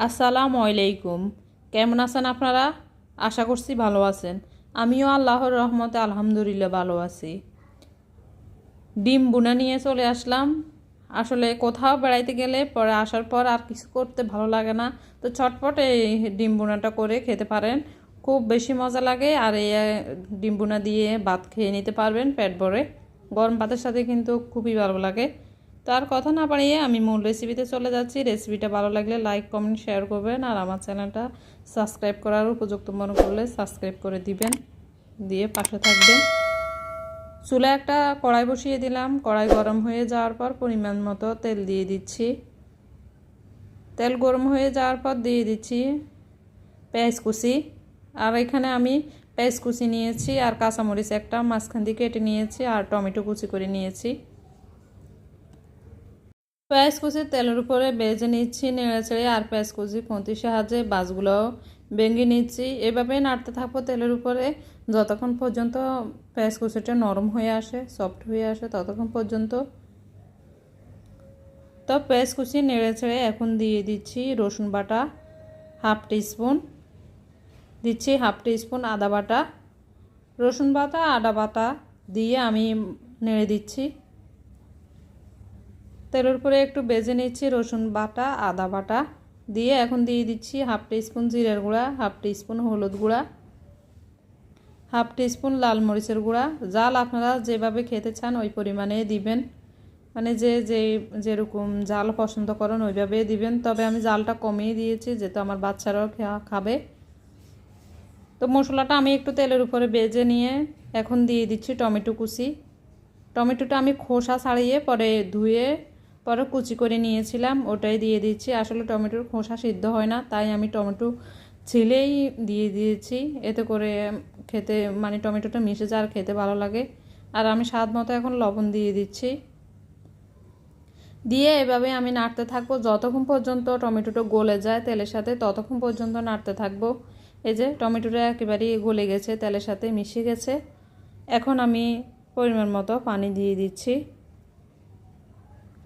আসসালামু আলাইকুম। কেমন আছেন আপনারা? আশা করছি ভালো আছেন। আমিও আল্লাহর রহমতে আলহামদুলিল্লাহ ভালো আছি। ডিম বুনা নিয়ে চলে আসলাম। আসলে কোথাও বেড়াইতে গেলে পরে আসার পর আর কিছু করতে ভালো লাগে না, তো চটপট এই ডিম বুনাটা করে খেতে পারেন। খুব বেশি মজা লাগে। আর এই ডিম বুনা দিয়ে ভাত খেয়ে নিতে পারবেন পেট ভরে। গরম ভাতের সাথে কিন্তু খুবই ভালো লাগে। তো আর কথা না বাড়িয়ে আমি মূল রেসিপিতে চলে যাচ্ছি। রেসিপিটা ভালো লাগলে লাইক কমেন্ট শেয়ার করবেন, আর আমার চ্যানেলটা সাবস্ক্রাইব করার উপযুক্ত মনে করলে সাবস্ক্রাইব করে দিবেন, দিয়ে পাশে থাকবেন। চুলায় একটা কড়াই বসিয়ে দিলাম। কড়াই গরম হয়ে যাওয়ার পর পরিমাণ মতো তেল দিয়ে দিচ্ছি। তেল গরম হয়ে যাওয়ার পর দিয়ে দিচ্ছি পেঁয়াজ কুচি। আর এখানে আমি পেঁয়াজ কুচি নিয়েছি, আর কাঁচামরিচ একটা মাঝখান দিয়ে কেটে নিয়েছি, আর টমেটো কুচি করে নিয়েছি। পেঁয়াজ কুচি তেলের উপরে ভেজে নিচ্ছি নেড়ে চেড়ে, আর পেঁয়াজ কুচি খুন্তির সাহায্যে বাজগুলোও ভেঙে নিচ্ছি। এভাবে নাড়তে থাকবো তেলের উপরে যতক্ষণ পর্যন্ত পেঁয়াজ কুচিটা নরম হয়ে আসে, সফট হয়ে আসে, ততক্ষণ পর্যন্ত। তো পেঁয়াজ কুচি নেড়ে চেড়ে এখন দিয়ে দিচ্ছি রসুন বাটা হাফ টিস্পুন, দিচ্ছি হাফ টিস্পুন আদা বাটা। রসুন বাটা আদা বাটা দিয়ে আমি নেড়ে দিচ্ছি। তেলের উপরে একটু ভেজে নিচ্ছি রসুন বাটা আদা বাটা দিয়ে। এখন দিয়ে দিচ্ছি হাফ টিস্পুন জিরার গুঁড়া, হাফ টিস্পুন হলুদ গুঁড়া, হাফ টিস্পুন লাল মরিচের গুঁড়া। জাল আপনারা যেভাবে খেতে চান ওই পরিমাণে দিবেন, মানে যেরকম জাল পছন্দ করেন ওইভাবে দিবেন। তবে আমি জালটা কমিয়ে দিয়েছি যেহেতু আমার বাচ্চারাও খাবে। তো মশলাটা আমি একটু তেলের উপরে ভেজে নিয়ে এখন দিয়ে দিচ্ছি টমেটো কুচি। টমেটোটা আমি খোসা ছাড়িয়ে পরে ধুয়ে পরে কুচি করে নিয়েছিলাম, ওটাই দিয়ে দিচ্ছি। আসলে টমেটোর খোসা সিদ্ধ হয় না, তাই আমি টমেটো ছিলেই দিয়ে দিয়েছি। এতে করে খেতে মানে টমেটোটা মিশে যায় আর খেতে ভালো লাগে। আর আমি স্বাদ মতো এখন লবণ দিয়ে দিচ্ছি। দিয়ে এভাবে আমি নাড়তে থাকবো যতক্ষণ পর্যন্ত টমেটোটা গলে যায় তেলের সাথে, ততক্ষণ পর্যন্ত নাড়তে থাকবো। এই যে টমেটোটা একেবারেই গলে গেছে, তেলের সাথে মিশে গেছে। এখন আমি পরিমাণ মতো পানি দিয়ে দিচ্ছি।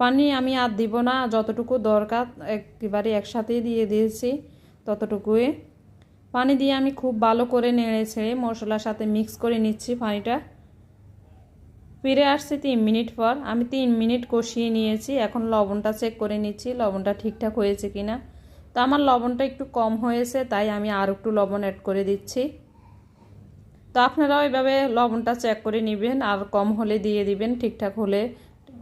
পানি আমি আর দিব না, যতটুকু দরকার একেবারে একসাথেই দিয়ে দিয়েছি ততটুকুই পানি দিয়ে আমি খুব ভালো করে নেড়ে ছেড়ে মশলার সাথে মিক্স করে নিচ্ছি পানিটা। ফিরে আসছি 3 মিনিট পর। আমি 3 মিনিট কষিয়ে নিয়েছি। এখন লবণটা চেক করে নিচ্ছি লবণটা ঠিকঠাক হয়েছে কিনা। তো আমার লবণটা একটু কম হয়েছে, তাই আমি আর একটু লবণ অ্যাড করে দিচ্ছি। তো আপনারাও এভাবে লবণটা চেক করে নেবেন, আর কম হলে দিয়ে দিবেন, ঠিকঠাক হলে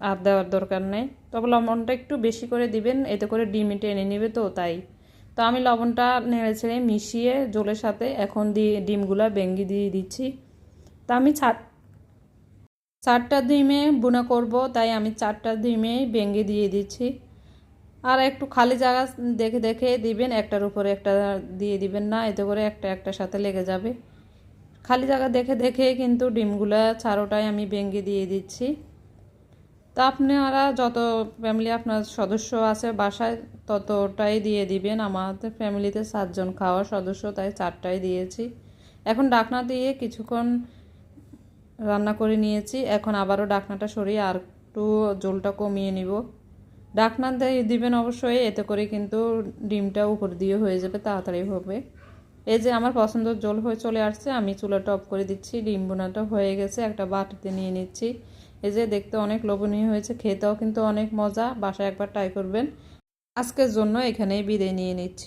আর দেওয়ার দরকার নেই। তবে লবণটা একটু বেশি করে দিবেন, এতে করে ডিমে টেনে নেবে, তো তাই। তো আমি লবণটা নেড়ে ছেড়ে মিশিয়ে জলের সাথে এখন ডিমগুলা ভেঙে দিয়ে দিচ্ছি। তা আমি 4টা ডিমে বুনা করব, তাই আমি 4টা ডিমে ভেঙে দিয়ে দিচ্ছি। আর একটু খালি জায়গা দেখে দেখে দিবেন, একটার উপরে একটা দিয়ে দিবেন না, এতে করে একটা একটার সাথে লেগে যাবে। খালি জায়গা দেখে দেখে কিন্তু ডিমগুলা চারোটাই আমি ভেঙে দিয়ে দিচ্ছি। তো আপনারা যত ফ্যামিলি আপনার সদস্য আছে বাসায় ততটাই দিয়ে দিবেন। আমাদের ফ্যামিলিতে 7 জন খাওয়ার সদস্য, তাই 4টাই দিয়েছি। এখন ডাকনা দিয়ে কিছুক্ষণ রান্না করে নিয়েছি। এখন আবারও ডাকনাটা সরিয়ে আর একটু জলটা কমিয়ে নিব। ডাকনা দিয়ে দিবেন অবশ্যই, এতে করে কিন্তু ডিমটা উপর দিয়ে হয়ে যাবে, তাড়াতাড়ি হবে। এই যে আমার পছন্দের জল হয়ে চলে আসছে, আমি চুলাটা অফ করে দিচ্ছি। ডিম বোনাটা হয়ে গেছে, একটা বাটিতে নিয়ে নিচ্ছি। এই যে দেখতে অনেক লোভনীয় হয়েছে, খেতেও কিন্তু অনেক মজা। বাসায় একবার ট্রাই করবেন। আজকের জন্য এখানেই বিদায় নিয়ে নিচ্ছি।